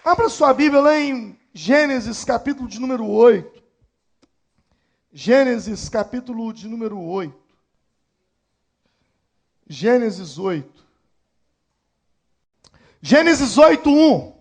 Abra sua Bíblia lá em Gênesis, capítulo de número 8. Gênesis, capítulo de número 8. Gênesis 8. Gênesis 8:1.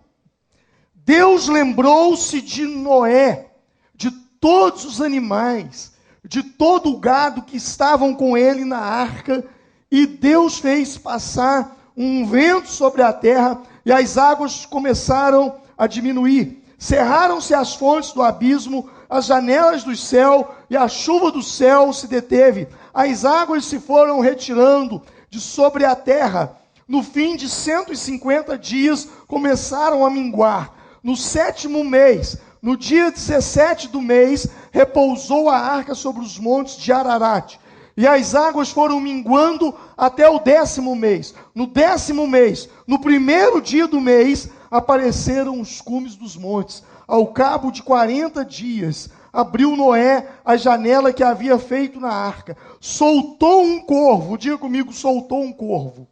Deus lembrou-se de Noé, de todos os animais, de todo o gado que estavam com ele na arca, e Deus fez passar um vento sobre a terra, e as águas começaram a diminuir. Cerraram-se as fontes do abismo, as janelas do céu, e a chuva do céu se deteve. As águas se foram retirando de sobre a terra. No fim de 150 dias, começaram a minguar. No 7º mês, no dia 17 do mês, repousou a arca sobre os montes de Ararat. E as águas foram minguando até o 10º mês. No 10º mês, no primeiro dia do mês, apareceram os cumes dos montes. Ao cabo de 40 dias, abriu Noé a janela que havia feito na arca. Soltou um corvo, diga comigo, soltou um corvo,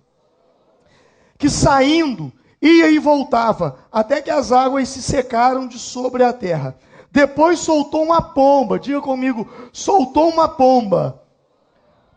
que saindo, ia e voltava, até que as águas se secaram de sobre a terra. Depois soltou uma pomba, diga comigo, soltou uma pomba,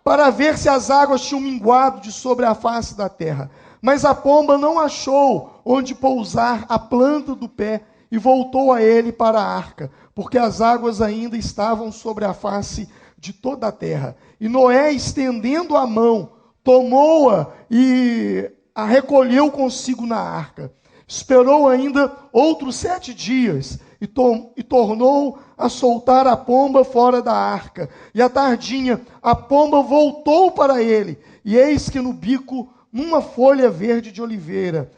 para ver se as águas tinham minguado de sobre a face da terra. Mas a pomba não achou onde pousar a planta do pé, e voltou a ele para a arca, porque as águas ainda estavam sobre a face de toda a terra. E Noé, estendendo a mão, tomou-a e a recolheu consigo na arca. Esperou ainda outros 7 dias, e tornou a soltar a pomba fora da arca. E à tardinha, a pomba voltou para ele, e eis que no bico, uma folha verde de oliveira,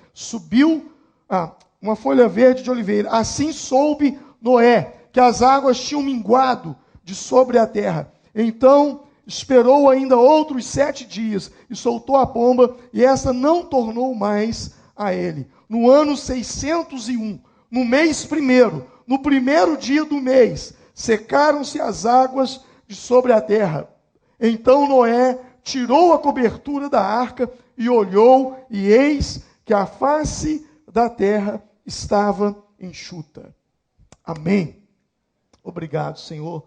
uma folha verde de oliveira. Assim soube Noé que as águas tinham minguado de sobre a terra. Então esperou ainda outros 7 dias, e soltou a pomba, e essa não tornou mais a ele. No ano 601, no mês primeiro, no primeiro dia do mês, secaram-se as águas de sobre a terra. Então Noé tirou a cobertura da arca, e olhou, e eis que a face da terra estava enxuta. Amém. Obrigado, Senhor,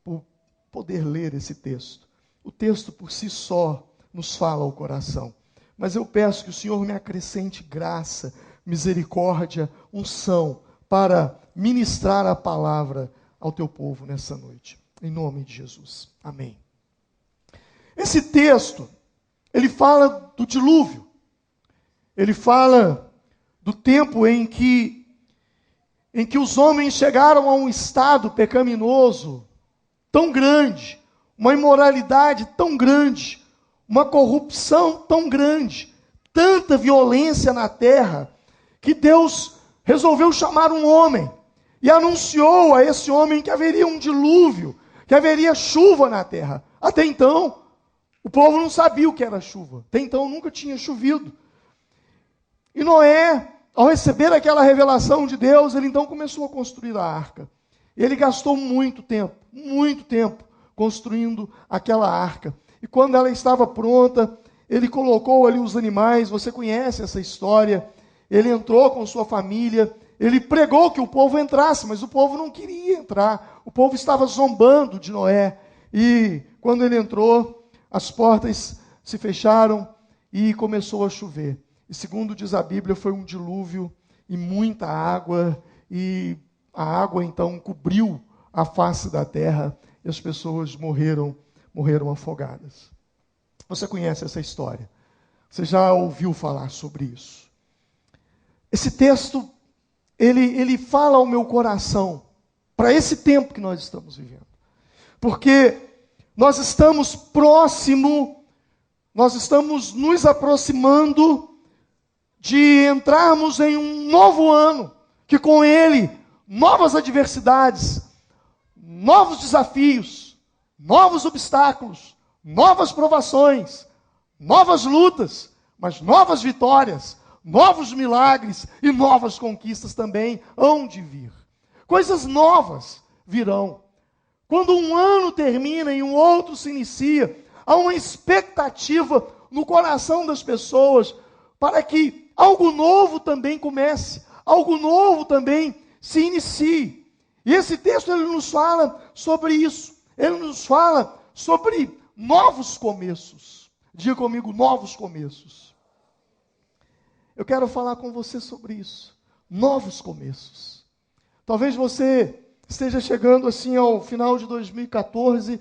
por poder ler esse texto. O texto por si só nos fala ao coração. Mas eu peço que o Senhor me acrescente graça, misericórdia, unção, para ministrar a palavra ao teu povo nessa noite. Em nome de Jesus. Amém. Esse texto, ele fala do dilúvio. Ele fala do tempo em que os homens chegaram a um estado pecaminoso tão grande, uma imoralidade tão grande, uma corrupção tão grande, tanta violência na terra, que Deus resolveu chamar um homem e anunciou a esse homem que haveria um dilúvio, que haveria chuva na terra. Até então, o povo não sabia o que era chuva. Até então nunca tinha chovido. E Noé, ao receber aquela revelação de Deus, ele então começou a construir a arca. Ele gastou muito tempo construindo aquela arca. E quando ela estava pronta, ele colocou ali os animais. Você conhece essa história. Ele entrou com sua família. Ele pregou que o povo entrasse, mas o povo não queria entrar. O povo estava zombando de Noé. E quando ele entrou, as portas se fecharam e começou a chover. E segundo diz a Bíblia, foi um dilúvio e muita água, e a água então cobriu a face da terra, e as pessoas morreram afogadas. Você conhece essa história? Você já ouviu falar sobre isso? Esse texto, ele fala ao meu coração, para esse tempo que nós estamos vivendo. Porque nós estamos nos aproximando de entrarmos em um novo ano, que com ele, novas adversidades, novos desafios, novos obstáculos, novas provações, novas lutas, mas novas vitórias, novos milagres e novas conquistas também hão de vir. Coisas novas virão. Quando um ano termina e um outro se inicia, há uma expectativa no coração das pessoas para que algo novo também comece, algo novo também se inicie. E esse texto ele nos fala sobre isso. Ele nos fala sobre novos começos. Diga comigo, novos começos. Eu quero falar com você sobre isso. Novos começos. Talvez você esteja chegando assim ao final de 2014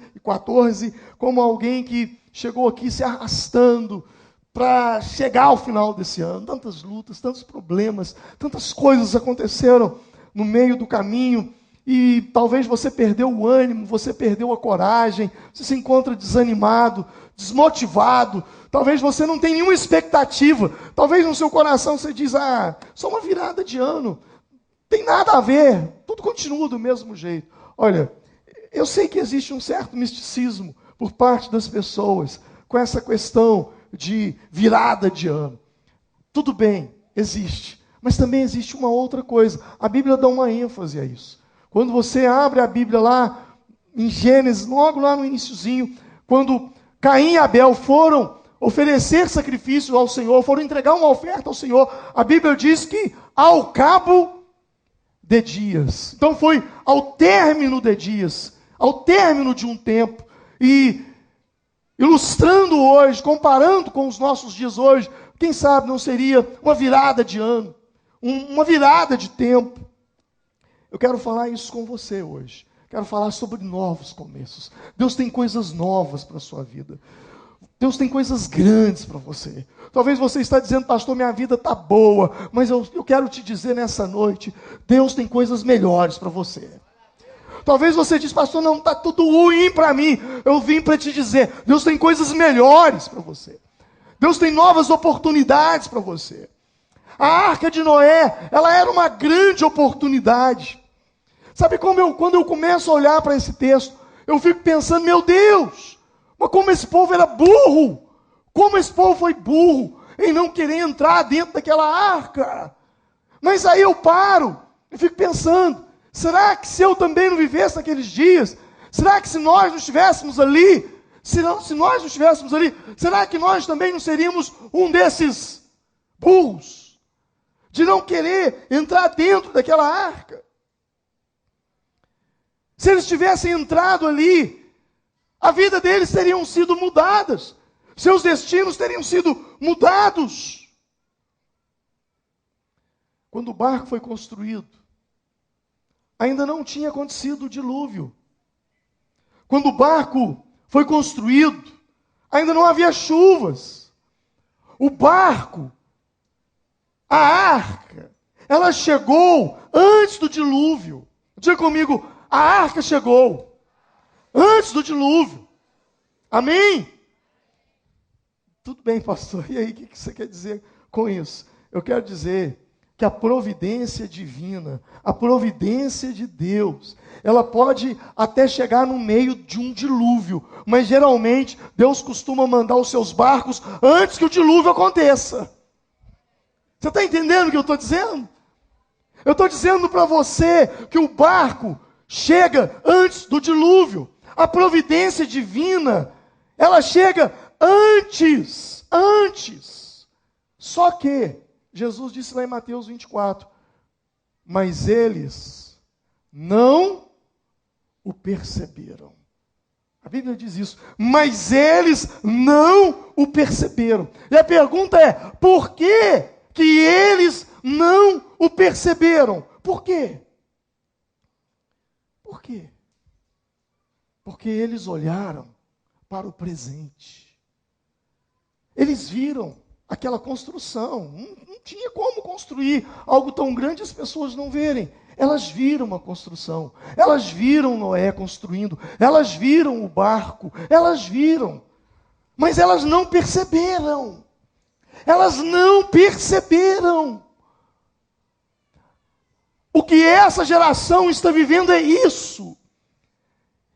como alguém que chegou aqui se arrastando para chegar ao final desse ano. Tantas lutas, tantos problemas, tantas coisas aconteceram no meio do caminho. E talvez você perdeu o ânimo, você perdeu a coragem, você se encontra desanimado, desmotivado. Talvez você não tenha nenhuma expectativa. Talvez no seu coração você diz, só uma virada de ano. Tem nada a ver, tudo continua do mesmo jeito. Olha, eu sei que existe um certo misticismo por parte das pessoas com essa questão de virada de ano. Tudo bem, existe. Mas também existe uma outra coisa. A Bíblia dá uma ênfase a isso. Quando você abre a Bíblia lá em Gênesis, logo lá no iniciozinho, quando Caim e Abel foram oferecer sacrifício ao Senhor, foram entregar uma oferta ao Senhor, a Bíblia diz que ao cabo de dias. Então foi ao término de dias, ao término de um tempo, e ilustrando hoje, comparando com os nossos dias hoje, quem sabe não seria uma virada de ano, uma virada de tempo. Eu quero falar isso com você hoje. Quero falar sobre novos começos. Deus tem coisas novas para a sua vida. Deus tem coisas grandes para você. Talvez você está dizendo, pastor, minha vida está boa. Mas eu quero te dizer nessa noite, Deus tem coisas melhores para você. Talvez você diz, pastor, não, está tudo ruim para mim. Eu vim para te dizer, Deus tem coisas melhores para você. Deus tem novas oportunidades para você. A Arca de Noé, ela era uma grande oportunidade. Sabe quando eu começo a olhar para esse texto, eu fico pensando, meu Deus, mas como esse povo era burro, como esse povo foi burro em não querer entrar dentro daquela arca. Mas aí eu paro e fico pensando, será que se eu também não vivesse naqueles dias, será que se nós não estivéssemos ali, se nós não estivéssemos ali, será que nós também não seríamos um desses burros? De não querer entrar dentro daquela arca. Se eles tivessem entrado ali, a vida deles teriam sido mudadas. Seus destinos teriam sido mudados. Quando o barco foi construído, ainda não tinha acontecido o dilúvio. Quando o barco foi construído, ainda não havia chuvas. O barco, a arca, ela chegou antes do dilúvio. Diga comigo, a arca chegou antes do dilúvio. Amém? Tudo bem, pastor. E aí, o que você quer dizer com isso? Eu quero dizer que a providência divina, a providência de Deus, ela pode até chegar no meio de um dilúvio, mas geralmente Deus costuma mandar os seus barcos antes que o dilúvio aconteça. Você está entendendo o que eu estou dizendo? Eu estou dizendo para você que o barco chega antes do dilúvio. A providência divina, ela chega antes. Só que, Jesus disse lá em Mateus 24, mas eles não o perceberam. A Bíblia diz isso, mas eles não o perceberam. E a pergunta é, por que eles não o perceberam? Por quê? Por quê? Porque eles olharam para o presente. Eles viram aquela construção. Não tinha como construir algo tão grande e as pessoas não verem. Elas viram a construção. Elas viram Noé construindo. Elas viram o barco. Elas viram. Mas elas não perceberam. Elas não perceberam. O que essa geração está vivendo é isso.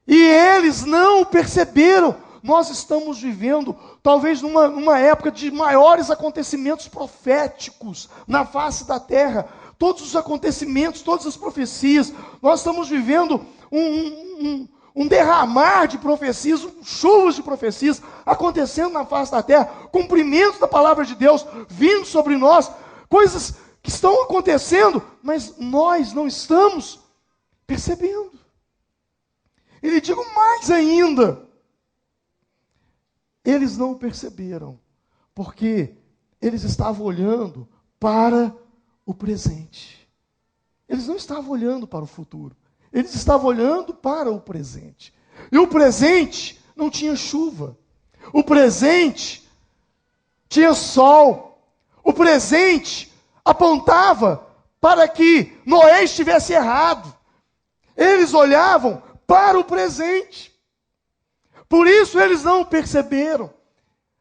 E eles não perceberam. Nós estamos vivendo, talvez numa época de maiores acontecimentos proféticos na face da terra. Todos os acontecimentos, todas as profecias. Nós estamos vivendo um derramar de profecias, chuvas de profecias acontecendo na face da terra, cumprimentos da palavra de Deus vindo sobre nós, coisas que estão acontecendo, mas nós não estamos percebendo. E lhe digo mais ainda, eles não perceberam, porque eles estavam olhando para o presente. Eles não estavam olhando para o futuro, eles estavam olhando para o presente. E o presente não tinha chuva, o presente tinha sol, o presente apontava para que Noé estivesse errado. Eles olhavam para o presente. Por isso eles não perceberam.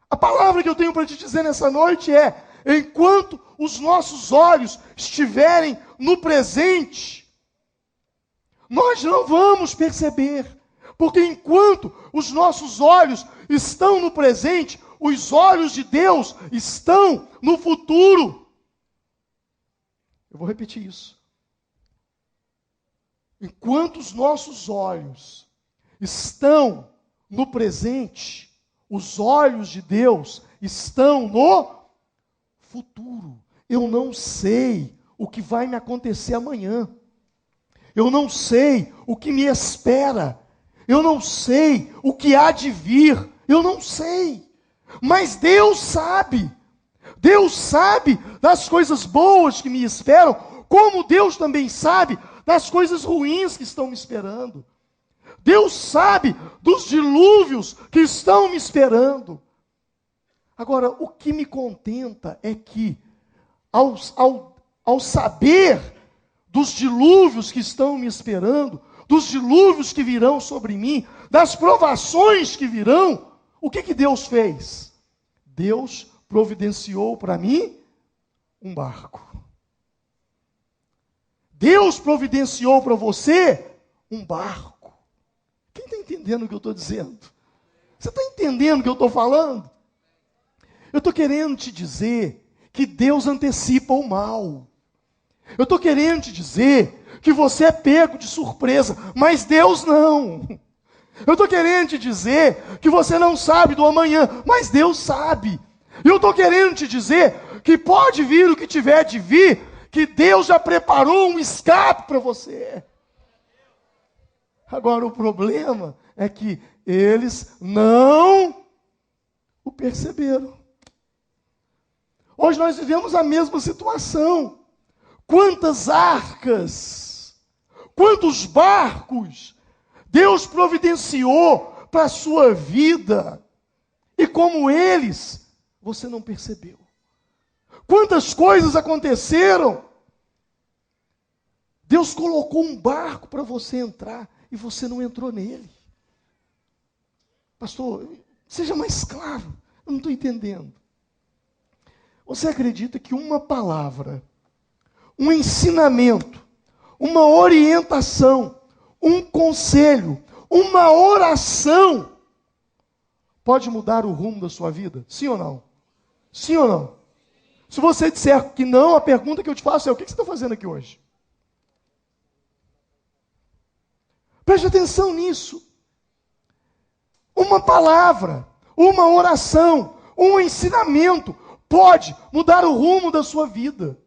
A palavra que eu tenho para te dizer nessa noite é: enquanto os nossos olhos estiverem no presente, nós não vamos perceber. Porque enquanto os nossos olhos estão no presente, os olhos de Deus estão no futuro. Eu vou repetir isso. Enquanto os nossos olhos estão no presente, os olhos de Deus estão no futuro. Eu não sei o que vai me acontecer amanhã. Eu não sei o que me espera. Eu não sei o que há de vir. Eu não sei. Mas Deus sabe. Deus sabe das coisas boas que me esperam, como Deus também sabe das coisas ruins que estão me esperando. Deus sabe dos dilúvios que estão me esperando. Agora, o que me contenta é que, ao saber dos dilúvios que estão me esperando, dos dilúvios que virão sobre mim, das provações que virão, o que Deus fez? Deus providenciou para mim um barco. Deus providenciou para você um barco. Quem está entendendo o que eu estou dizendo? Você está entendendo o que eu estou falando? Eu estou querendo te dizer que Deus antecipa o mal. Eu estou querendo te dizer que você é pego de surpresa, mas Deus não. Eu estou querendo te dizer que você não sabe do amanhã, mas Deus sabe. E eu estou querendo te dizer que pode vir o que tiver de vir, que Deus já preparou um escape para você. Agora o problema é que eles não o perceberam. Hoje nós vivemos a mesma situação. Quantas arcas, quantos barcos Deus providenciou para a sua vida, e como eles, você não percebeu. Quantas coisas aconteceram. Deus colocou um barco para você entrar, e você não entrou nele. Pastor, seja mais claro, eu não estou entendendo. Você acredita que uma palavra, um ensinamento, uma orientação, um conselho, uma oração, pode mudar o rumo da sua vida? Sim ou não? Sim ou não? Se você disser que não, a pergunta que eu te faço é: o que você está fazendo aqui hoje? Preste atenção nisso. Uma palavra, uma oração, um ensinamento pode mudar o rumo da sua vida.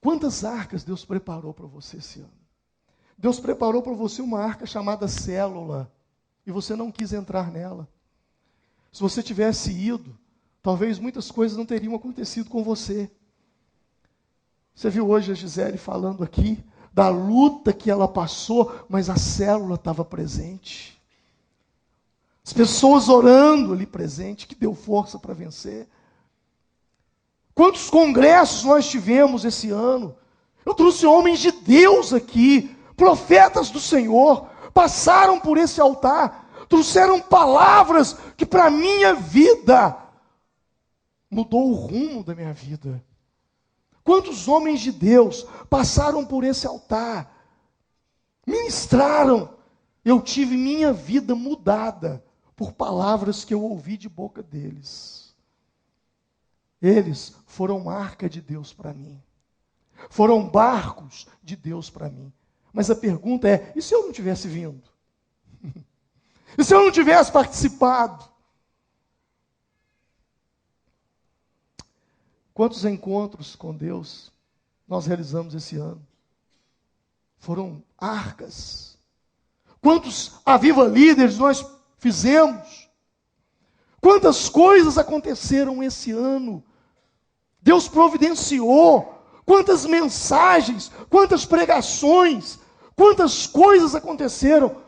Quantas arcas Deus preparou para você esse ano? Deus preparou para você uma arca chamada célula, e você não quis entrar nela. Se você tivesse ido, talvez muitas coisas não teriam acontecido com você. Você viu hoje a Gisele falando aqui da luta que ela passou, mas a célula estava presente. As pessoas orando ali presente, que deu força para vencer. Quantos congressos nós tivemos esse ano? Eu trouxe homens de Deus aqui, profetas do Senhor, passaram por esse altar, trouxeram palavras que para a minha vida mudou o rumo da minha vida. Quantos homens de Deus passaram por esse altar, ministraram, eu tive minha vida mudada por palavras que eu ouvi de boca deles. Eles foram marca de Deus para mim. Foram barcos de Deus para mim. Mas a pergunta é: e se eu não tivesse vindo? E se eu não tivesse participado? Quantos encontros com Deus nós realizamos esse ano? Foram arcas. Quantos Aviva Líderes nós fizemos? Quantas coisas aconteceram esse ano? Deus providenciou. Quantas mensagens, quantas pregações, quantas coisas aconteceram.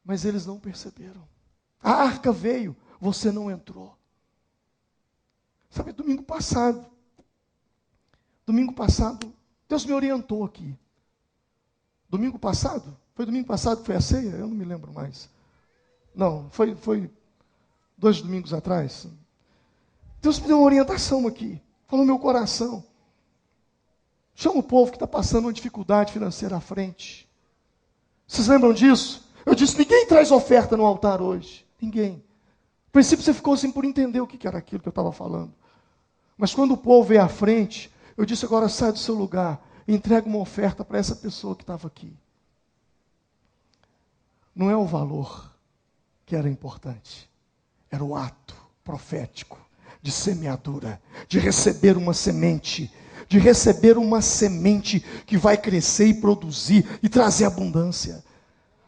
Mas eles não perceberam. A arca veio, você não entrou. Sabe, domingo passado, Deus me orientou aqui. Domingo passado? Foi domingo passado que foi a ceia? Eu não me lembro mais. Não, foi 2 domingos atrás. Deus me deu uma orientação aqui. Falou no meu coração. Chama o povo que está passando uma dificuldade financeira à frente. Vocês lembram disso? Eu disse, ninguém traz oferta no altar hoje. Ninguém. No princípio você ficou assim por entender o que era aquilo que eu estava falando. Mas quando o povo veio à frente, eu disse, agora sai do seu lugar e entrega uma oferta para essa pessoa que estava aqui. Não é o valor que era importante. Era o ato profético de semeadura, de receber uma semente, que vai crescer e produzir e trazer abundância.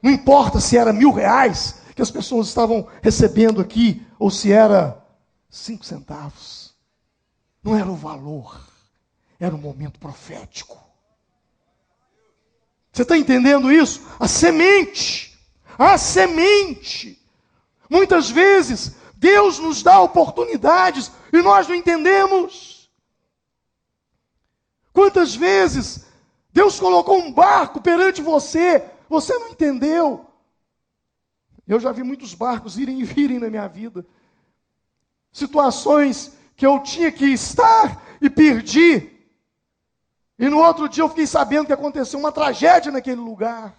Não importa se era R$1.000 que as pessoas estavam recebendo aqui, ou se era 5 centavos. Não era o valor, era o momento profético. Você está entendendo isso? A semente. Muitas vezes, Deus nos dá oportunidades e nós não entendemos. Quantas vezes Deus colocou um barco perante você, você não entendeu. Eu já vi muitos barcos irem e virem na minha vida. Situações que eu tinha que estar e perdi. E no outro dia eu fiquei sabendo que aconteceu uma tragédia naquele lugar.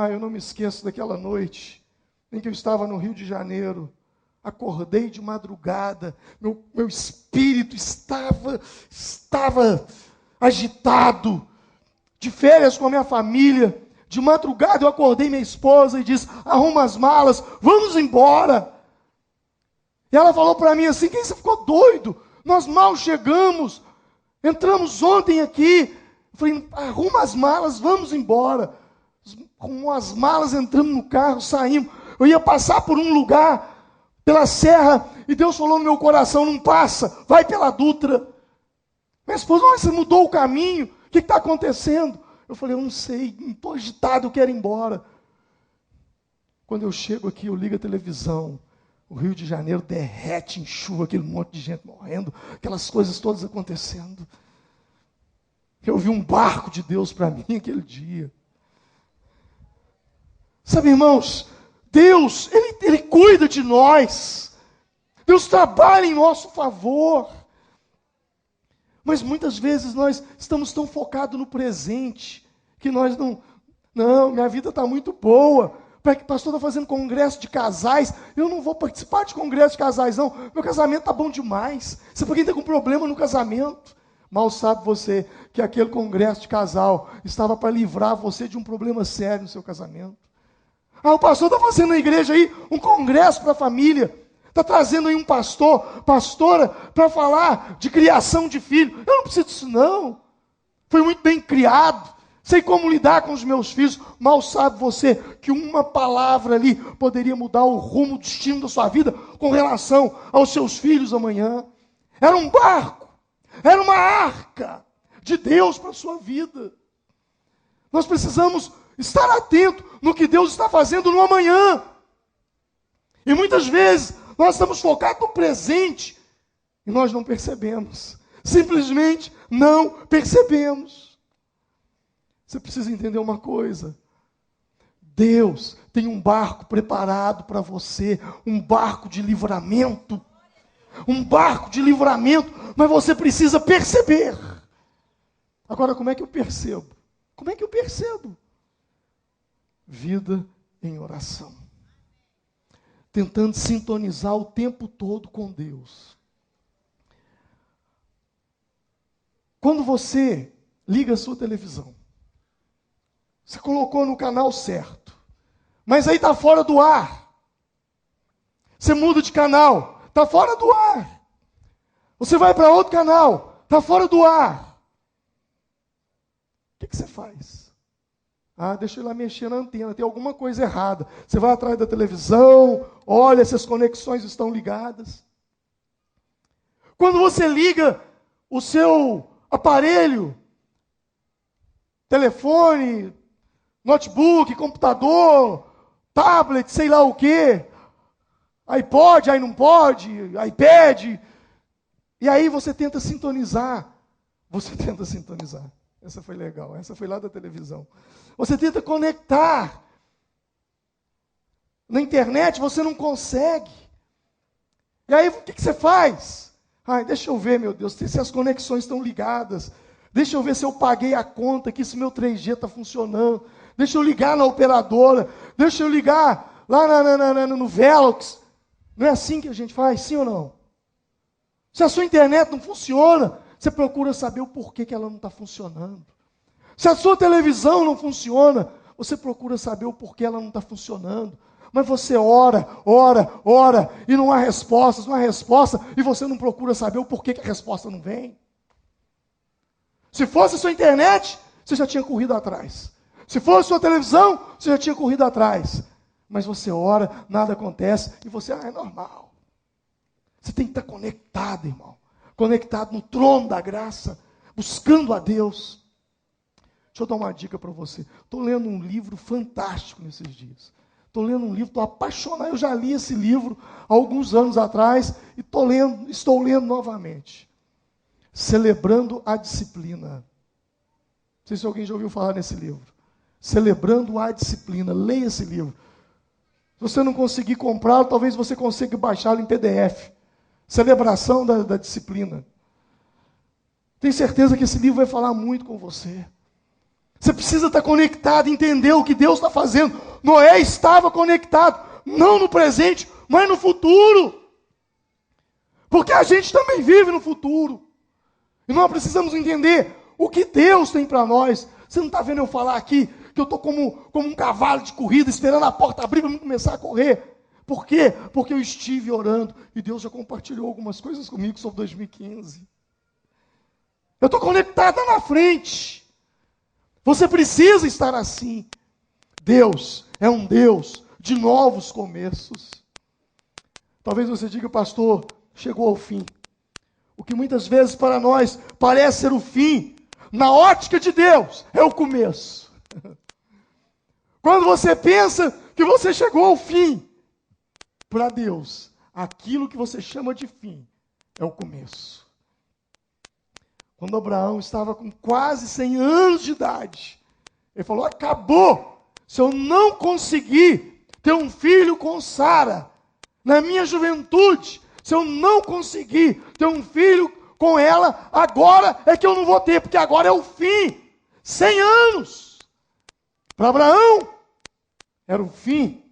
Eu não me esqueço daquela noite em que eu estava no Rio de Janeiro. Acordei de madrugada, meu espírito estava agitado, de férias com a minha família. De madrugada eu acordei minha esposa e disse, arruma as malas, vamos embora. E ela falou para mim assim, quem você ficou doido? Nós mal chegamos, entramos ontem aqui. Eu falei, arruma as malas, vamos embora. Com as malas, entramos no carro, saímos. Eu ia passar por um lugar, pela serra, e Deus falou no meu coração, não passa, vai pela Dutra. Minha esposa, mas você mudou o caminho, o que está acontecendo? Eu falei, eu não sei, estou agitado, eu quero ir embora. Quando eu chego aqui, eu ligo a televisão, o Rio de Janeiro derrete em chuva, aquele monte de gente morrendo, aquelas coisas todas acontecendo. Eu vi um barco de Deus para mim aquele dia. Sabe, irmãos, Deus, Ele cuida de nós. Deus trabalha em nosso favor. Mas muitas vezes nós estamos tão focados no presente, que nós não, minha vida está muito boa. Para que o pastor está fazendo congresso de casais, eu não vou participar de congresso de casais, não. Meu casamento está bom demais. Você pode estar com problema no casamento. Mal sabe você que aquele congresso de casal estava para livrar você de um problema sério no seu casamento. O pastor está fazendo na igreja aí um congresso para a família. Está trazendo aí um pastor, pastora, para falar de criação de filho. Eu não preciso disso não. Fui muito bem criado. Sei como lidar com os meus filhos. Mal sabe você que uma palavra ali poderia mudar o rumo, o destino da sua vida com relação aos seus filhos amanhã. Era um barco. Era uma arca de Deus para a sua vida. Nós precisamos estar atento no que Deus está fazendo no amanhã. E muitas vezes nós estamos focados no presente e nós não percebemos. Simplesmente não percebemos. Você precisa entender uma coisa. Deus tem um barco preparado para você, um barco de livramento. Um barco de livramento, mas você precisa perceber. Agora, como é que eu percebo? Como é que eu percebo? Vida em oração. Tentando sintonizar o tempo todo com Deus. Quando você liga a sua televisão, você colocou no canal certo, mas aí está fora do ar. Você muda de canal, está fora do ar. Você vai para outro canal, está fora do ar. O que você faz? Deixa eu ir lá mexer na antena, tem alguma coisa errada. Você vai atrás da televisão, olha se as conexões estão ligadas. Quando você liga o seu aparelho, telefone, notebook, computador, tablet, sei lá o quê, iPod, aí não pode, iPad, e aí você tenta sintonizar. Essa foi legal, essa foi lá da televisão. Você tenta conectar. Na internet você não consegue. E aí o que você faz? Deixa eu ver, meu Deus, se as conexões estão ligadas. Deixa eu ver se eu paguei a conta, que se meu 3G está funcionando. Deixa eu ligar na operadora. Deixa eu ligar lá no Velox. Não é assim que a gente faz, sim ou não? Se a sua internet não funciona, você procura saber o porquê que ela não está funcionando. Se a sua televisão não funciona, você procura saber o porquê ela não está funcionando. Mas você ora, e não há respostas, e você não procura saber o porquê que a resposta não vem. Se fosse a sua internet, você já tinha corrido atrás. Se fosse a sua televisão, você já tinha corrido atrás. Mas você ora, nada acontece, e você, é normal. Você tem que estar conectado, irmão. Conectado no trono da graça, buscando a Deus. Deixa eu dar uma dica para você. Estou lendo um livro fantástico nesses dias. Estou lendo um livro, estou apaixonado. Eu já li esse livro há alguns anos atrás e estou lendo novamente. Celebrando a Disciplina. Não sei se alguém já ouviu falar nesse livro. Celebrando a Disciplina. Leia esse livro. Se você não conseguir comprá-lo, talvez você consiga baixá-lo em PDF. Celebração da disciplina. Tenho certeza que esse livro vai falar muito com você. Você precisa estar conectado, entender o que Deus está fazendo. Noé estava conectado, não no presente, mas no futuro. Porque a gente também vive no futuro. E nós precisamos entender o que Deus tem para nós. Você não está vendo eu falar aqui que eu estou como um cavalo de corrida, esperando a porta abrir para eu começar a correr. Por quê? Porque eu estive orando e Deus já compartilhou algumas coisas comigo sobre 2015. Eu estou conectado lá na frente. Você precisa estar assim. Deus é um Deus de novos começos. Talvez você diga, pastor, chegou ao fim. O que muitas vezes para nós parece ser o fim, na ótica de Deus, é o começo. Quando você pensa que você chegou ao fim, para Deus, aquilo que você chama de fim é o começo. Quando Abraão estava com quase 100 anos de idade, ele falou, acabou, se eu não conseguir ter um filho com Sara, na minha juventude, se eu não conseguir ter um filho com ela, agora é que eu não vou ter, porque agora é o fim. 100 anos. Para Abraão, era o fim.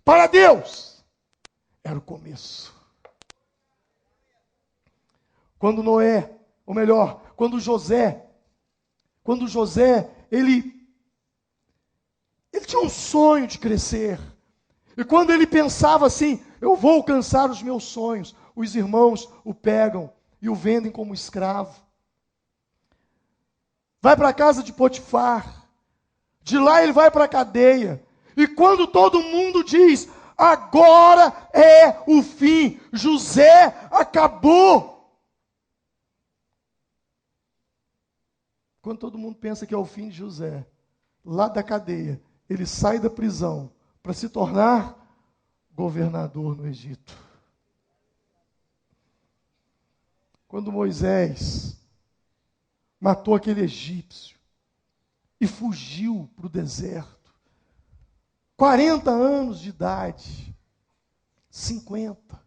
Para Deus, era o começo. Quando Noé, ou melhor, quando José, ele tinha um sonho de crescer. E quando ele pensava assim, eu vou alcançar os meus sonhos, os irmãos o pegam e o vendem como escravo. Vai para a casa de Potifar. De lá ele vai para a cadeia. E quando todo mundo diz, agora é o fim, José acabou. Quando todo mundo pensa que é o fim de José, lá da cadeia, ele sai da prisão para se tornar governador no Egito. Quando Moisés matou aquele egípcio e fugiu para o deserto, 40 anos de idade, 50,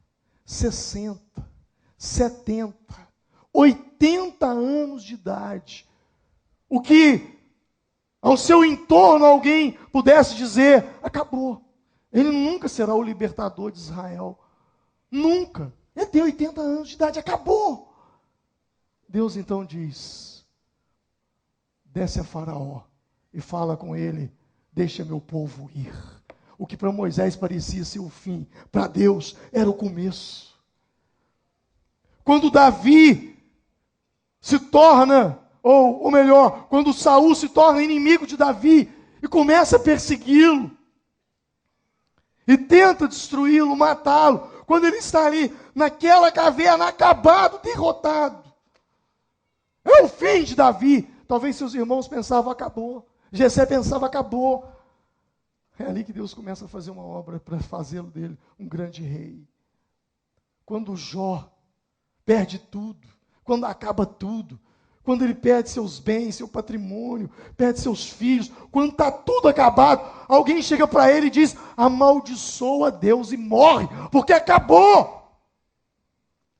60, 70, 80 anos de idade, o que ao seu entorno alguém pudesse dizer, acabou. Ele nunca será o libertador de Israel. Nunca. Ele tem 80 anos de idade, acabou. Deus então diz, desce a Faraó e fala com ele, deixa meu povo ir. O que para Moisés parecia ser o fim, para Deus era o começo. quando Davi se torna, ou melhor, quando Saul se torna inimigo de Davi e começa a persegui-lo e tenta destruí-lo, matá-lo, quando ele está ali naquela caverna, acabado, derrotado. É o fim de Davi. Talvez seus irmãos pensavam, acabou. Jessé pensava, acabou. É ali que Deus começa a fazer uma obra para fazê-lo dele um grande rei. Quando Jó perde tudo, quando acaba tudo, quando ele perde seus bens, seu patrimônio, perde seus filhos, quando está tudo acabado, alguém chega para ele e diz, amaldiçoa Deus e morre, porque acabou.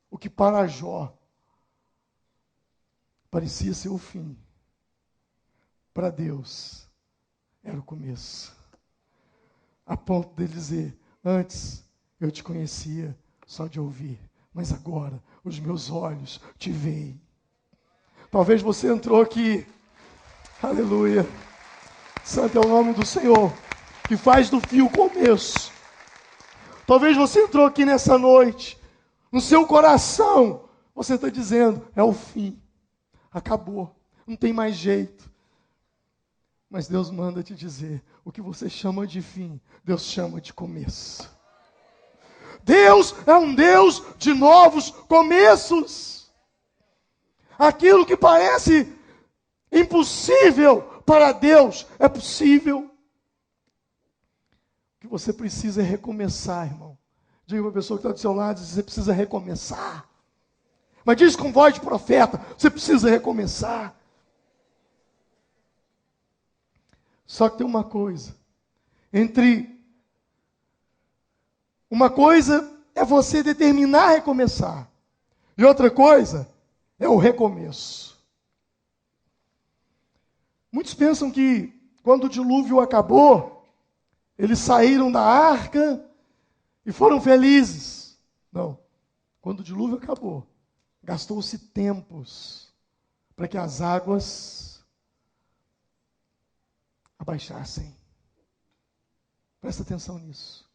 O que para Jó parecia ser o fim, para Deus era o começo. A ponto dele dizer, antes eu te conhecia só de ouvir, mas agora os meus olhos te veem. Talvez você entrou aqui, aleluia, santo é o nome do Senhor, que faz do fim o começo. Talvez você entrou aqui nessa noite, no seu coração, você está dizendo, é o fim, acabou, não tem mais jeito. Mas Deus manda te dizer, o que você chama de fim, Deus chama de começo. Deus é um Deus de novos começos. Aquilo que parece impossível para Deus é possível. O que você precisa é recomeçar, irmão. Diga para a pessoa que está do seu lado, você precisa recomeçar. Mas diz com voz de profeta, você precisa recomeçar. Só que tem uma coisa, uma coisa é você determinar recomeçar, e outra coisa é o recomeço. Muitos pensam que quando o dilúvio acabou, eles saíram da arca e foram felizes. Não, quando o dilúvio acabou, gastou-se tempos para que as águas abaixassem. Presta atenção nisso.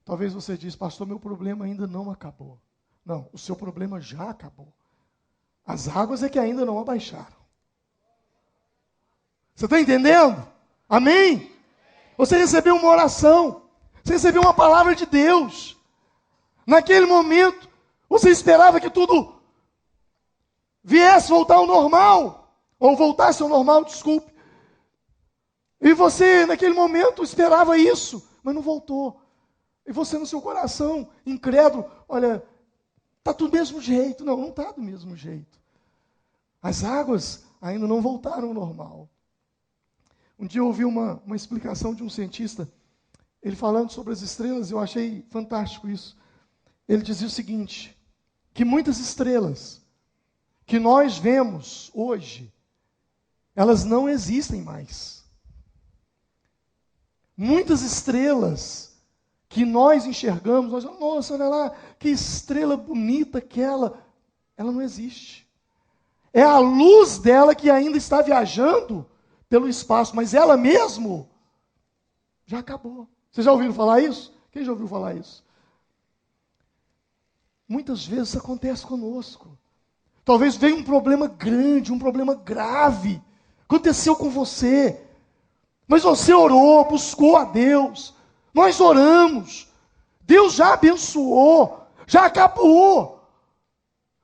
Talvez você diz, pastor, meu problema ainda não acabou. Não, o seu problema já acabou. As águas é que ainda não abaixaram. Você está entendendo? Amém? Você recebeu uma oração. Você recebeu uma palavra de Deus. Naquele momento, você esperava que tudo viesse voltar ao normal. Ou voltasse ao normal, desculpe. E você, naquele momento, esperava isso, mas não voltou. E você, no seu coração, incrédulo, olha, está tudo do mesmo jeito. Não, não está do mesmo jeito. As águas ainda não voltaram ao normal. Um dia eu ouvi uma explicação de um cientista, ele falando sobre as estrelas, eu achei fantástico isso. Ele dizia o seguinte, que muitas estrelas que nós vemos hoje, elas não existem mais. Muitas estrelas que nós enxergamos, nós falamos, nossa, olha lá, que estrela bonita aquela. Ela não existe. É a luz dela que ainda está viajando pelo espaço, mas ela mesmo já acabou. Vocês já ouviram falar isso? Quem já ouviu falar isso? Muitas vezes isso acontece conosco. Talvez venha um problema grande, um problema grave. Aconteceu com você. Mas você orou, buscou a Deus. Nós oramos. Deus já abençoou. Já acabou.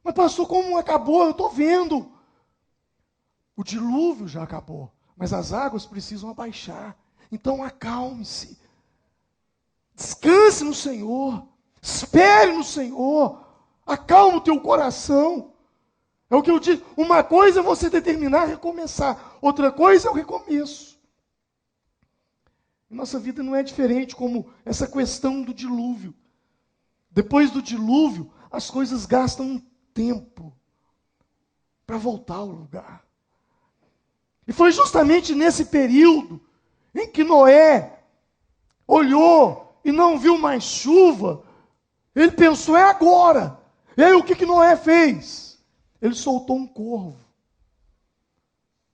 Mas pastor, como acabou? Eu estou vendo. O dilúvio já acabou. Mas as águas precisam abaixar. Então acalme-se. Descanse no Senhor. Espere no Senhor. Acalme o teu coração. É o que eu digo. Uma coisa é você determinar recomeçar. Outra coisa é o recomeço. Nossa vida não é diferente como essa questão do dilúvio. Depois do dilúvio, as coisas gastam um tempo para voltar ao lugar. E foi justamente nesse período em que Noé olhou e não viu mais chuva, ele pensou, é agora. E aí o que Noé fez? Ele soltou um corvo.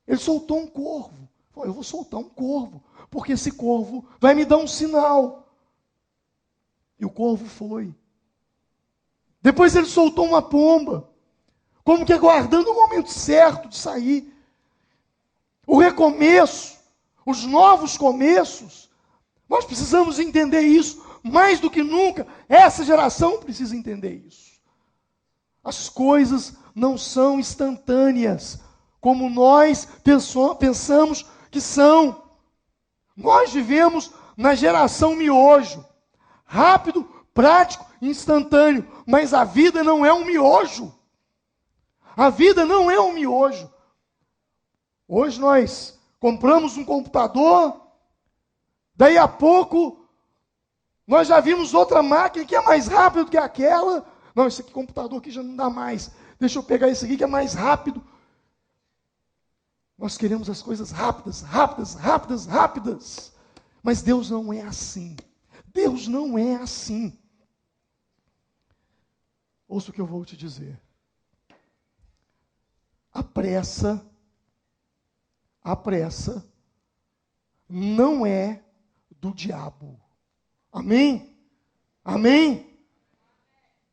Ele soltou um corvo. Falou, eu vou soltar um corvo, porque esse corvo vai me dar um sinal. E o corvo foi. Depois ele soltou uma pomba, como que aguardando o momento certo de sair. O recomeço, os novos começos, nós precisamos entender isso, mais do que nunca, essa geração precisa entender isso. As coisas não são instantâneas, como nós pensamos que são. Nós vivemos na geração miojo, rápido, prático, instantâneo, mas a vida não é um miojo. A vida não é um miojo. Hoje nós compramos um computador, daí a pouco nós já vimos outra máquina que é mais rápida do que aquela. Não, esse aqui, computador aqui já não dá mais. Deixa eu pegar esse aqui que é mais rápido. Nós queremos as coisas rápidas, rápidas, rápidas, rápidas. Mas Deus não é assim. Deus não é assim. Ouça o que eu vou te dizer. A pressa não é do diabo. Amém? Amém?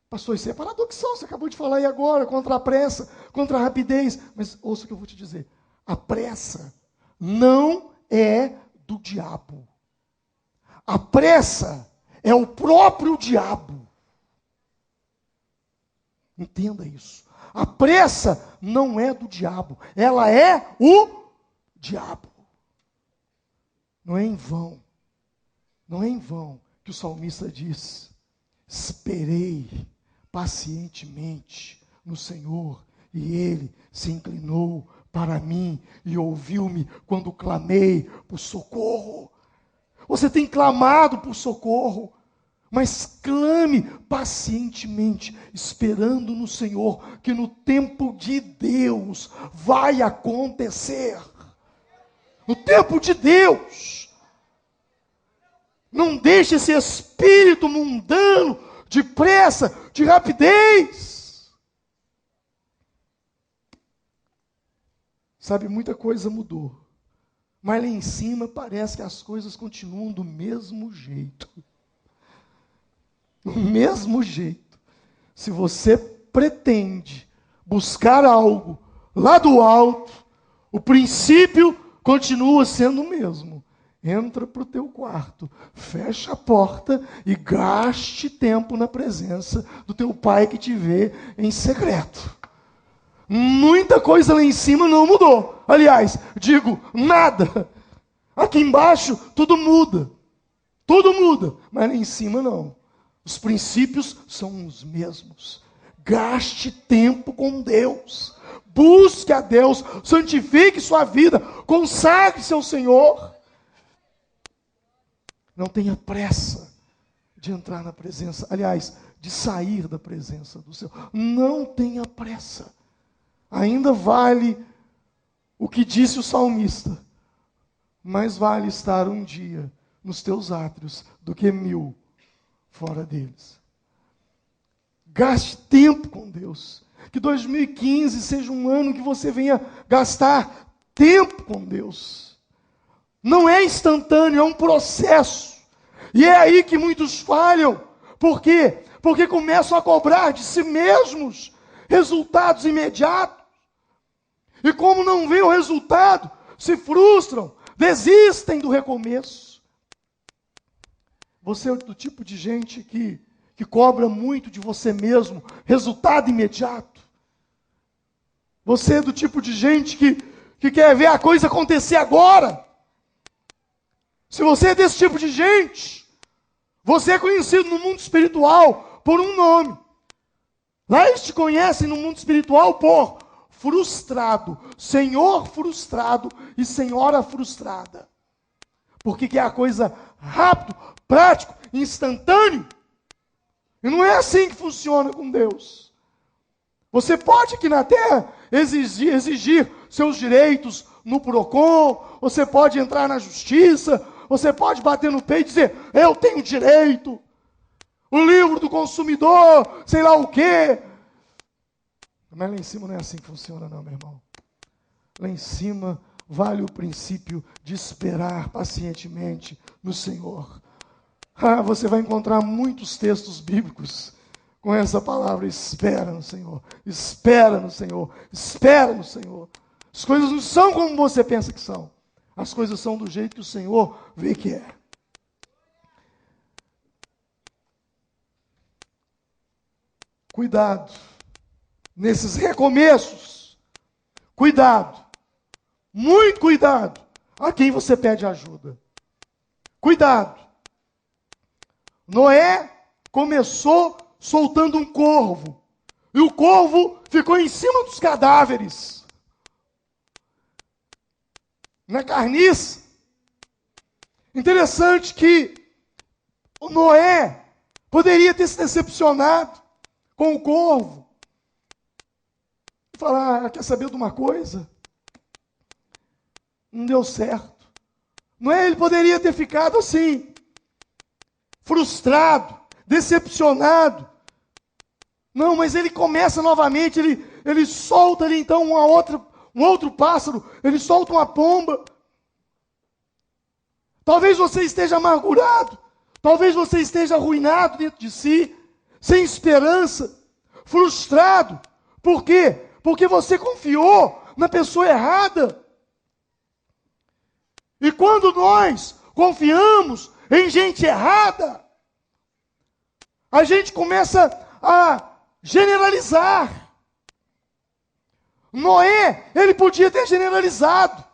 Pastor, isso é paradoxal, você acabou de falar aí agora, contra a pressa, contra a rapidez. Mas ouça o que eu vou te dizer. A pressa não é do diabo. A pressa é o próprio diabo. Entenda isso. A pressa não é do diabo, ela é o diabo. Não é em vão que o salmista diz: esperei pacientemente no Senhor, e Ele se inclinou para mim e ouviu-me quando clamei por socorro. Você tem clamado por socorro, mas clame pacientemente, esperando no Senhor, que no tempo de Deus vai acontecer. No tempo de Deus. Não deixe esse espírito mundano de pressa, de rapidez. Sabe, muita coisa mudou. Mas lá em cima parece que as coisas continuam do mesmo jeito. Do mesmo jeito. Se você pretende buscar algo lá do alto, o princípio continua sendo o mesmo. Entra para o teu quarto, fecha a porta e gaste tempo na presença do teu pai que te vê em secreto. Muita coisa lá em cima não mudou. Aliás, digo, nada. Aqui embaixo tudo muda. Tudo muda, mas lá em cima não. Os princípios são os mesmos. Gaste tempo com Deus. Busque a Deus, santifique sua vida, consagre-se ao Senhor. Não tenha pressa de entrar na presença, aliás, de sair da presença do Senhor. Não tenha pressa. Ainda vale o que disse o salmista: mais vale estar um dia nos teus átrios do que 1000 fora deles. Gaste tempo com Deus. Que 2015 seja um ano que você venha gastar tempo com Deus. Não é instantâneo, é um processo. E é aí que muitos falham. Por quê? Porque começam a cobrar de si mesmos resultados imediatos. E como não vê o resultado, se frustram, desistem do recomeço. Você é do tipo de gente que cobra muito de você mesmo resultado imediato. Você é do tipo de gente que quer ver a coisa acontecer agora. Se você é desse tipo de gente, você é conhecido no mundo espiritual por um nome. Lá eles te conhecem no mundo espiritual por frustrado, senhor frustrado e senhora frustrada. Porque quer a coisa rápido, prático, instantâneo. E não é assim que funciona com Deus. Você pode aqui na terra exigir seus direitos no PROCON, você pode entrar na justiça, você pode bater no peito e dizer: eu tenho direito. O livro do consumidor, sei lá o quê. Mas lá em cima não é assim que funciona não, meu irmão. Lá em cima vale o princípio de esperar pacientemente no Senhor. Você vai encontrar muitos textos bíblicos com essa palavra: espera no Senhor, espera no Senhor, espera no Senhor. As coisas não são como você pensa que são. As coisas são do jeito que o Senhor vê que é. Cuidado nesses recomeços. Cuidado. Muito cuidado a quem você pede ajuda. Cuidado. Noé começou soltando um corvo. E o corvo ficou em cima dos cadáveres. Na carniça. Interessante que o Noé poderia ter se decepcionado com o corvo. E falar: quer saber de uma coisa? Não deu certo. Noé, ele poderia ter ficado assim, frustrado, decepcionado. Não, mas ele começa novamente, ele solta ali então um outro pássaro, ele solta uma pomba. Talvez você esteja amargurado, talvez você esteja arruinado dentro de si, sem esperança, frustrado. Por quê? Porque você confiou na pessoa errada. E quando nós confiamos em gente errada, a gente começa a generalizar. Noé, ele podia ter generalizado.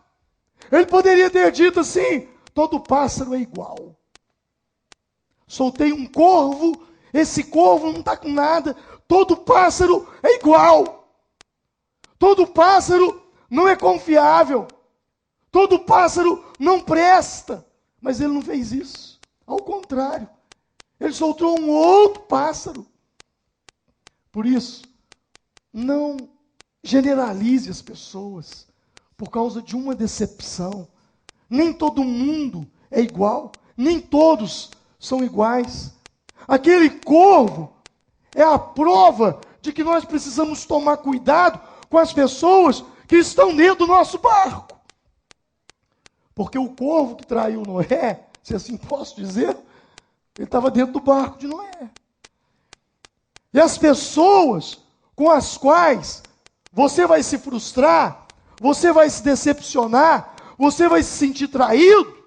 Ele poderia ter dito assim: todo pássaro é igual. Soltei um corvo, esse corvo não está com nada, todo pássaro é igual. Todo pássaro não é confiável. Todo pássaro não presta. Mas ele não fez isso. Ao contrário, ele soltou um outro pássaro. Por isso, não generalize as pessoas por causa de uma decepção. Nem todo mundo é igual. Nem todos são iguais. Aquele corvo é a prova de que nós precisamos tomar cuidado com as pessoas que estão dentro do nosso barco. Porque o corvo que traiu Noé, se assim posso dizer, ele estava dentro do barco de Noé. E as pessoas com as quais você vai se frustrar, você vai se decepcionar, você vai se sentir traído,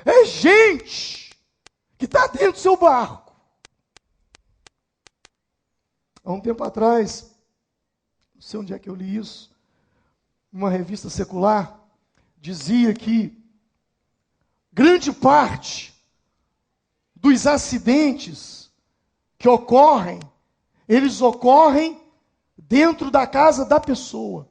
é gente que está dentro do seu barco. Há um tempo atrás, não sei onde é que eu li isso, numa revista secular, dizia que grande parte dos acidentes que ocorrem, eles ocorrem dentro da casa da pessoa.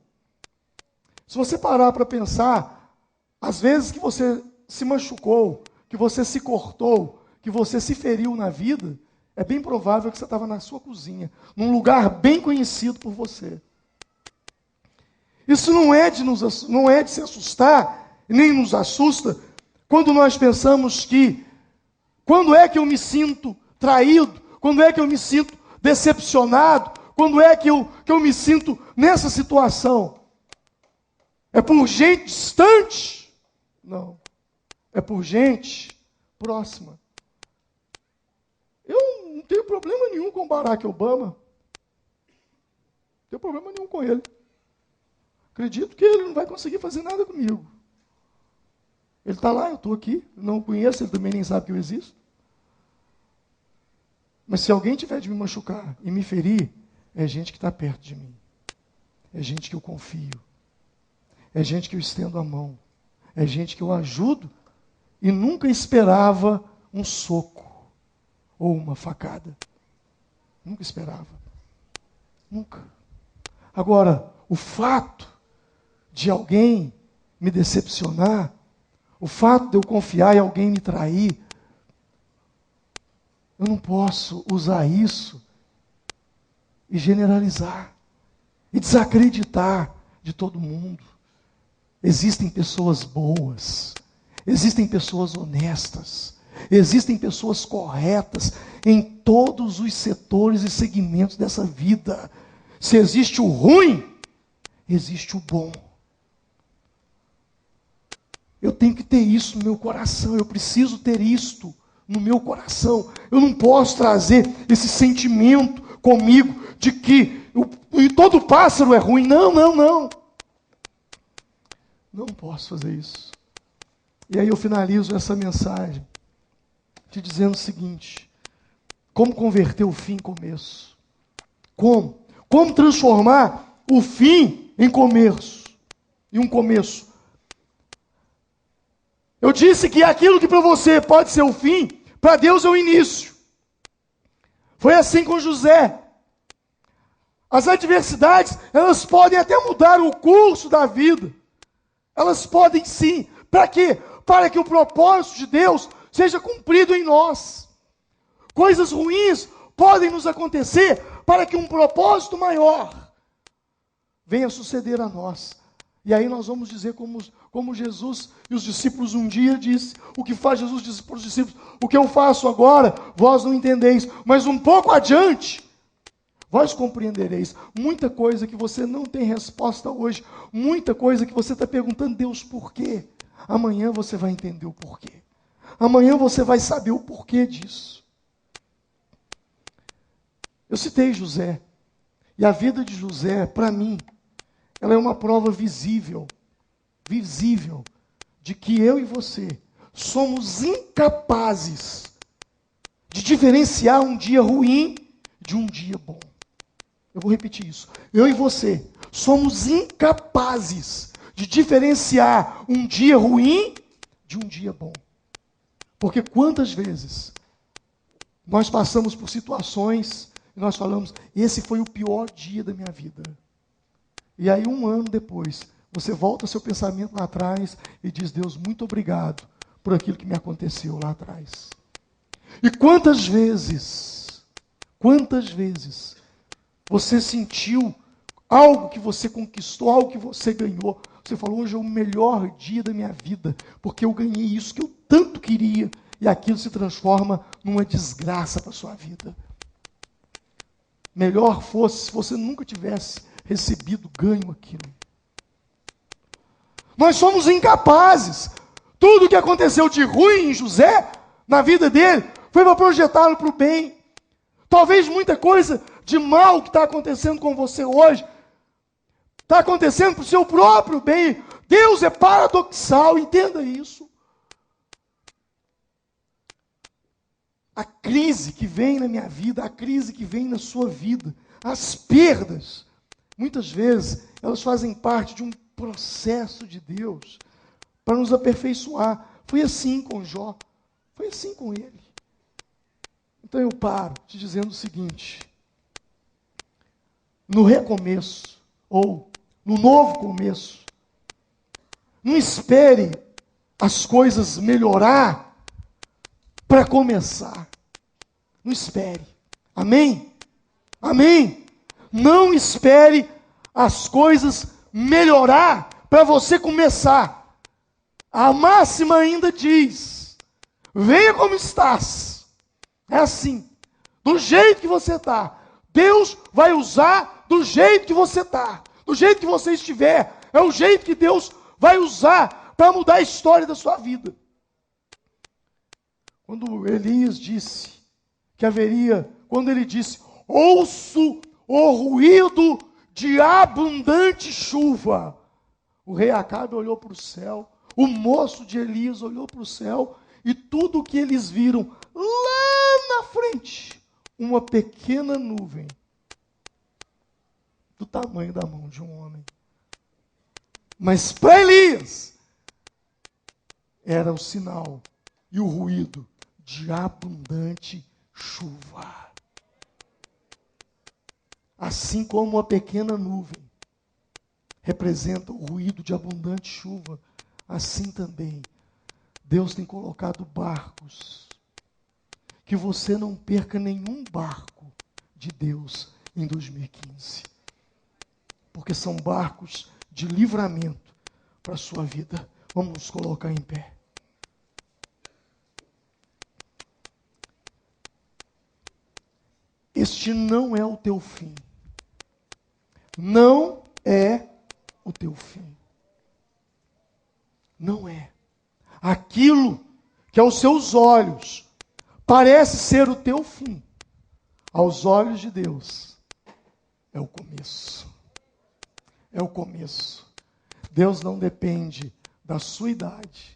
Se você parar para pensar, às vezes que você se machucou, que você se cortou, que você se feriu na vida, é bem provável que você estava na sua cozinha, num lugar bem conhecido por você. Isso não é de se assustar, nem nos assusta, quando nós pensamos que, quando é que eu me sinto traído, quando é que eu me sinto decepcionado, quando é que eu me sinto nessa situação? É por gente distante? Não. É por gente próxima. Eu não tenho problema nenhum com Barack Obama. Não tenho problema nenhum com ele. Acredito que ele não vai conseguir fazer nada comigo. Ele está lá, eu estou aqui, não o conheço, ele também nem sabe que eu existo. Mas se alguém tiver de me machucar e me ferir, é gente que está perto de mim. É gente que eu confio. É gente que eu estendo a mão. É gente que eu ajudo e nunca esperava um soco ou uma facada. Nunca esperava. Nunca. Agora, o fato de alguém me decepcionar, o fato de eu confiar e alguém me trair, eu não posso usar isso e generalizar e desacreditar de todo mundo. Existem pessoas boas, existem pessoas honestas, existem pessoas corretas em todos os setores e segmentos dessa vida. Se existe o ruim, existe o bom. Eu tenho que ter isso no meu coração, eu preciso ter isto no meu coração. Eu não posso trazer esse sentimento comigo de que e todo pássaro é ruim. Não, não, não. Não posso fazer isso. E aí eu finalizo essa mensagem te dizendo o seguinte: como converter o fim em começo? Como? Como transformar o fim em começo? Em um começo. Eu disse que aquilo que para você pode ser o fim, para Deus é o início. Foi assim com José. As adversidades, elas podem até mudar o curso da vida. Elas podem sim. Para quê? Para que o propósito de Deus seja cumprido em nós. Coisas ruins podem nos acontecer para que um propósito maior venha suceder a nós. E aí nós vamos dizer como Jesus e os discípulos um dia disse, o que faz Jesus disse para os discípulos: o que eu faço agora, vós não entendeis, mas um pouco adiante, vós compreendereis. Muita coisa que você não tem resposta hoje, muita coisa que você está perguntando, Deus, por quê? Amanhã você vai entender o porquê. Amanhã você vai saber o porquê disso. Eu citei José. E a vida de José, para mim, ela é uma prova visível, de que eu e você somos incapazes de diferenciar um dia ruim de um dia bom. Eu vou repetir isso. Eu e você somos incapazes de diferenciar um dia ruim de um dia bom. Porque quantas vezes nós passamos por situações e nós falamos, esse foi o pior dia da minha vida. E aí 1 ano depois, você volta seu pensamento lá atrás e diz, Deus, muito obrigado por aquilo que me aconteceu lá atrás. E quantas vezes você sentiu algo que você conquistou, algo que você ganhou. Você falou, hoje é o melhor dia da minha vida, porque eu ganhei isso que eu tanto queria, e aquilo se transforma numa desgraça para a sua vida. Melhor fosse se você nunca tivesse recebido, ganho aquilo. Nós somos incapazes. Tudo o que aconteceu de ruim em José, na vida dele, foi para projetá-lo para o bem. Talvez muita coisa de mal que está acontecendo com você hoje, está acontecendo para o seu próprio bem. Deus é paradoxal, entenda isso. A crise que vem na minha vida, a crise que vem na sua vida, as perdas, muitas vezes, elas fazem parte de um processo de Deus para nos aperfeiçoar. Foi assim com Jó, foi assim com ele. Então eu paro te dizendo o seguinte: no recomeço, ou no novo começo, não espere as coisas melhorar para começar. Não espere. Amém? Amém? Não espere as coisas melhorar para você começar. A máxima ainda diz, venha como estás. É assim, do jeito que você está. Deus vai usar do jeito que você está. Do jeito que você estiver. É o jeito que Deus vai usar para mudar a história da sua vida. Quando Elias disse que haveria, quando ele disse, ouço o ruído de abundante chuva. O rei Acabe olhou para o céu, o moço de Elias olhou para o céu, e tudo o que eles viram lá na frente, uma pequena nuvem, do tamanho da mão de um homem. Mas para Elias, era o sinal e o ruído de abundante chuva. Assim como uma pequena nuvem representa o ruído de abundante chuva, assim também Deus tem colocado barcos, que você não perca nenhum barco de Deus em 2015. Porque são barcos de livramento para a sua vida. Vamos nos colocar em pé. Este não é o teu fim. Não é o teu fim. Não é. Aquilo que aos seus olhos parece ser o teu fim, Aos olhos de Deus, é o começo. É o começo. Deus não depende da sua idade.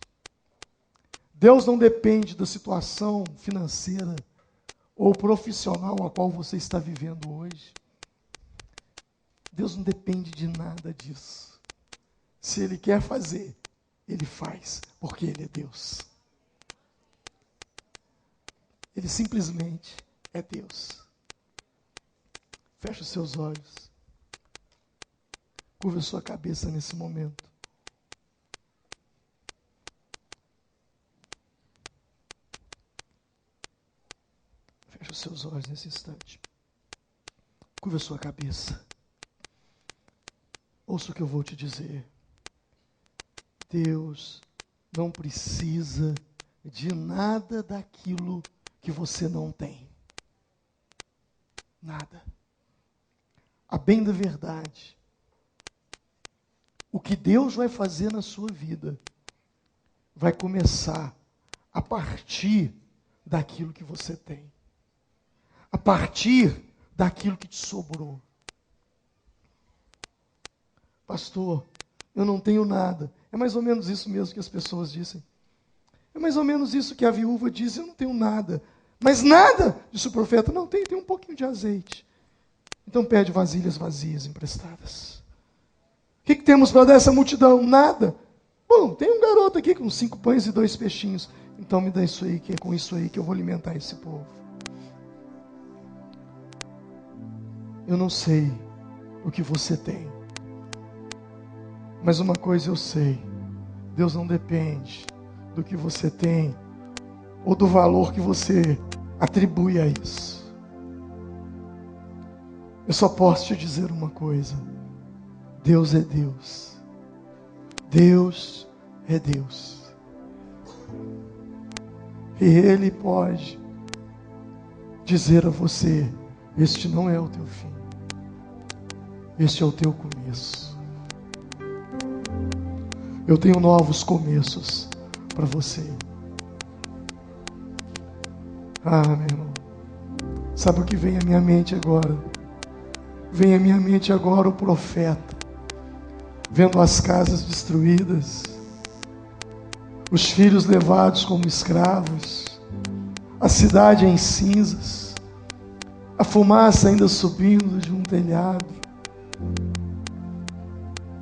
Deus não depende da situação financeira ou profissional a qual você está vivendo hoje. Deus não depende de nada disso. Se Ele quer fazer, Ele faz, porque Ele é Deus. Ele simplesmente é Deus. Feche os seus olhos. Curva a sua cabeça nesse momento. Feche os seus olhos nesse instante. Curva a sua cabeça. Ouça o que eu vou te dizer. Deus não precisa de nada daquilo que você não tem. Nada. A bem da verdade, o que Deus vai fazer na sua vida vai começar a partir daquilo que você tem. A partir daquilo que te sobrou. Pastor, eu não tenho nada. É mais ou menos isso mesmo que as pessoas dizem. É mais ou menos isso que a viúva diz, eu não tenho nada. Mas nada, disse o profeta, não tem um pouquinho de azeite. Então pede vasilhas vazias emprestadas. O que temos para dar essa multidão? Nada. Bom, tem um garoto aqui com 5 pães e 2 peixinhos. Então me dá isso aí, que é com isso aí que eu vou alimentar esse povo. Eu não sei o que você tem. Mas uma coisa eu sei. Deus não depende do que você tem ou do valor que você atribui a isso. Eu só posso te dizer uma coisa. Deus é Deus. Deus é Deus. E Ele pode dizer a você, este não é o teu fim. Este é o teu começo. Eu tenho novos começos para você. Ah, meu irmão. Sabe o que vem à minha mente agora? Vem à minha mente agora o profeta, vendo as casas destruídas, os filhos levados como escravos, a cidade em cinzas, a fumaça ainda subindo de um telhado,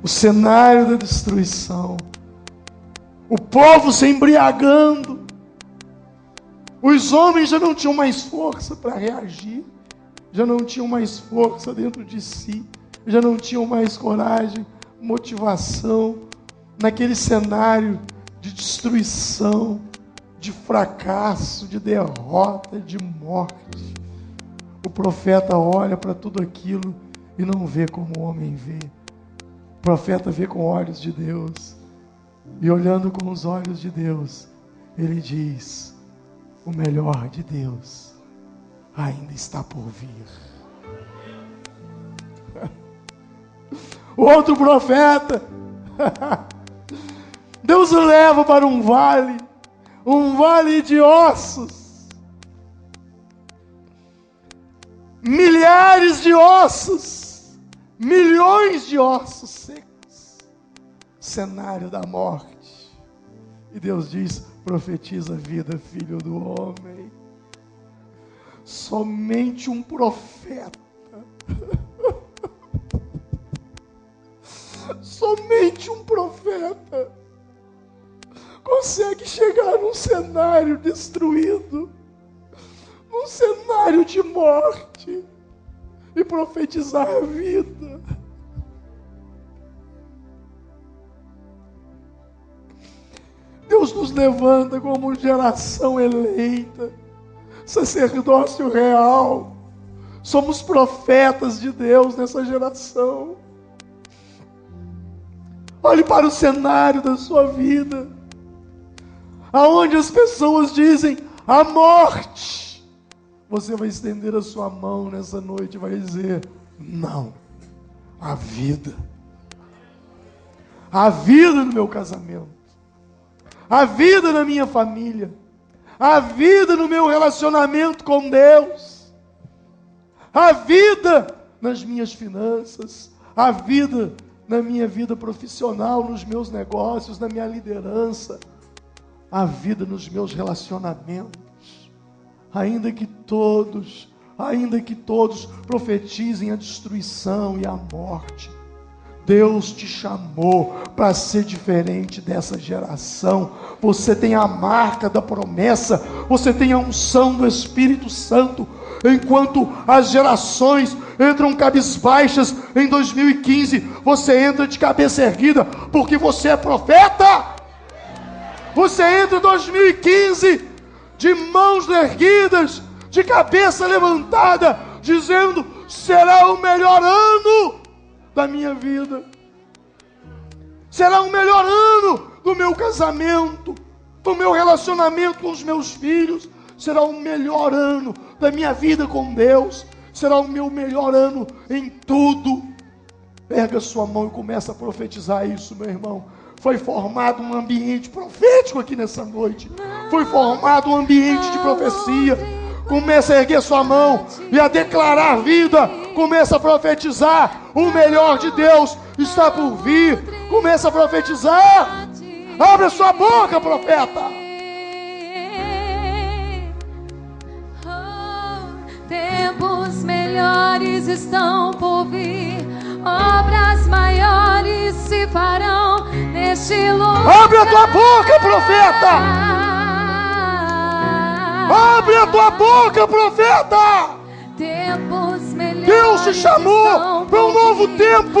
o cenário da destruição, o povo se embriagando, os homens já não tinham mais força para reagir, já não tinham mais força dentro de si, já não tinham mais coragem, motivação, naquele cenário de destruição, de fracasso, de derrota, de morte. O profeta olha para tudo aquilo e não vê como o homem vê. O profeta vê com olhos de Deus, e olhando com os olhos de Deus, ele diz: o melhor de Deus ainda está por vir. O outro profeta, Deus o leva para um vale de ossos, milhares de ossos, milhões de ossos secos, cenário da morte. E Deus diz: profetiza a vida, filho do homem. Somente um profeta, somente um profeta consegue chegar num cenário destruído, num cenário de morte, e profetizar a vida. Deus nos levanta como geração eleita, sacerdócio real. Somos profetas de Deus nessa geração. Olhe para o cenário da sua vida, aonde as pessoas dizem a morte. Você vai estender a sua mão nessa noite e vai dizer: não, a vida. A vida no meu casamento, a vida na minha família, a vida no meu relacionamento com Deus, a vida nas minhas finanças, a vida na minha vida profissional, nos meus negócios, na minha liderança, a vida nos meus relacionamentos. Ainda que todos profetizem a destruição e a morte, Deus te chamou para ser diferente dessa geração. Você tem a marca da promessa, você tem a unção do Espírito Santo. Enquanto as gerações entram cabisbaixas em 2015, você entra de cabeça erguida, porque você é profeta. Você entra em 2015 de mãos erguidas, de cabeça levantada, dizendo: será o melhor ano da minha vida, será o melhor ano do meu casamento, do meu relacionamento com os meus filhos, será o melhor ano da minha vida com Deus, será o meu melhor ano em tudo. Erga sua mão e começa a profetizar isso, meu irmão. Foi formado um ambiente profético aqui nessa noite, foi formado um ambiente de profecia. Começa a erguer sua mão e a declarar vida. Começa a profetizar. O melhor de Deus está por vir. Começa a profetizar. Abre a sua boca, profeta. Tempos melhores estão por vir. Obras maiores se farão neste lugar. Abre a tua boca, profeta. Abre a tua boca, profeta. Deus te chamou para um novo tempo.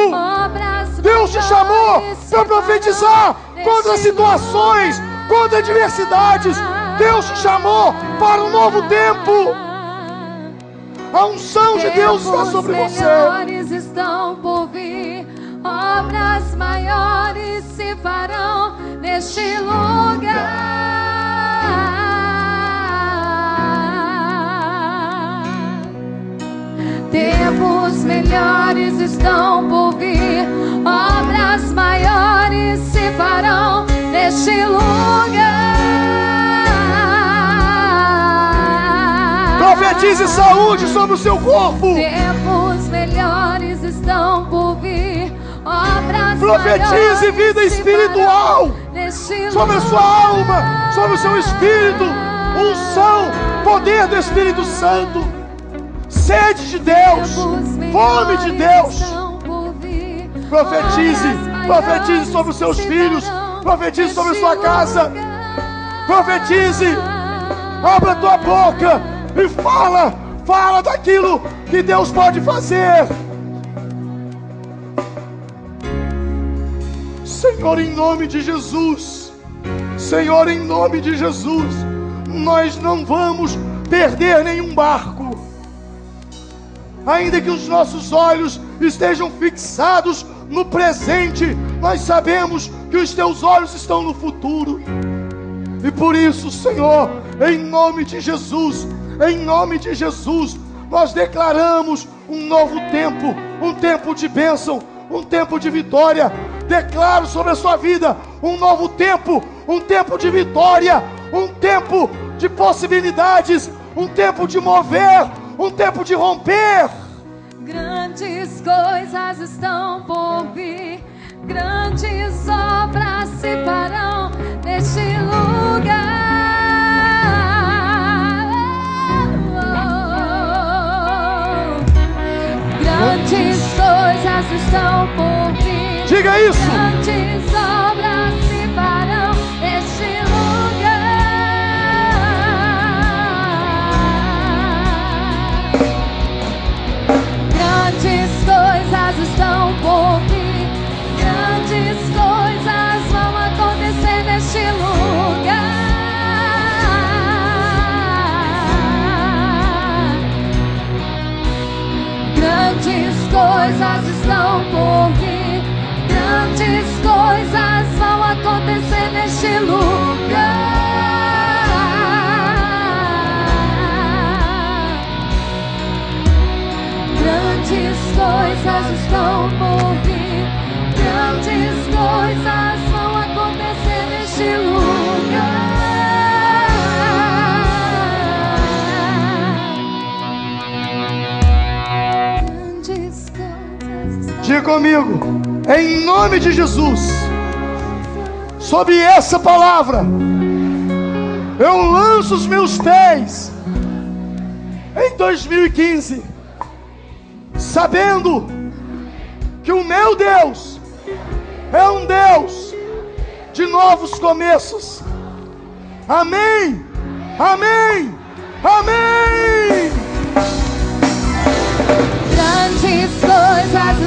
Deus te chamou para profetizar contra situações, contra adversidades. Deus te chamou para um novo tempo. A unção de Deus está sobre você. Maiores estão por vir. Obras maiores se farão neste lugar. Tempos melhores estão por vir. Obras maiores se farão neste lugar. Profetize saúde sobre o seu corpo. Tempos melhores estão por vir. Obras profetize vida espiritual sobre a sua alma, sobre o seu espírito. Unção, poder do Espírito Santo. Sede de Deus, fome de Deus. Profetize sobre os seus filhos, profetize sobre a sua casa, profetize, abre a tua boca e fala daquilo que Deus pode fazer. Senhor, em nome de Jesus, Senhor, em nome de Jesus, nós não vamos perder nenhum barco. Ainda que os nossos olhos estejam fixados no presente, nós sabemos que os teus olhos estão no futuro. E por isso, Senhor, em nome de Jesus, nós declaramos um novo tempo, um tempo de bênção, um tempo de vitória. Declaro sobre a sua vida um novo tempo, um tempo de vitória, um tempo de possibilidades, um tempo de mover, um tempo de romper. Grandes coisas estão por vir, grandes obras se farão neste lugar. Grandes coisas estão por vir. Diga isso. Grandes obras se farão neste lugar. Grandes coisas estão por vir. Grandes coisas vão acontecer neste lugar. Grandes coisas estão por vir. Grandes coisas comigo, em nome de Jesus, sobre essa palavra, eu lanço os meus pés em 2015, sabendo que o meu Deus é um Deus de novos começos. Amém, amém, amém. Grandes coisas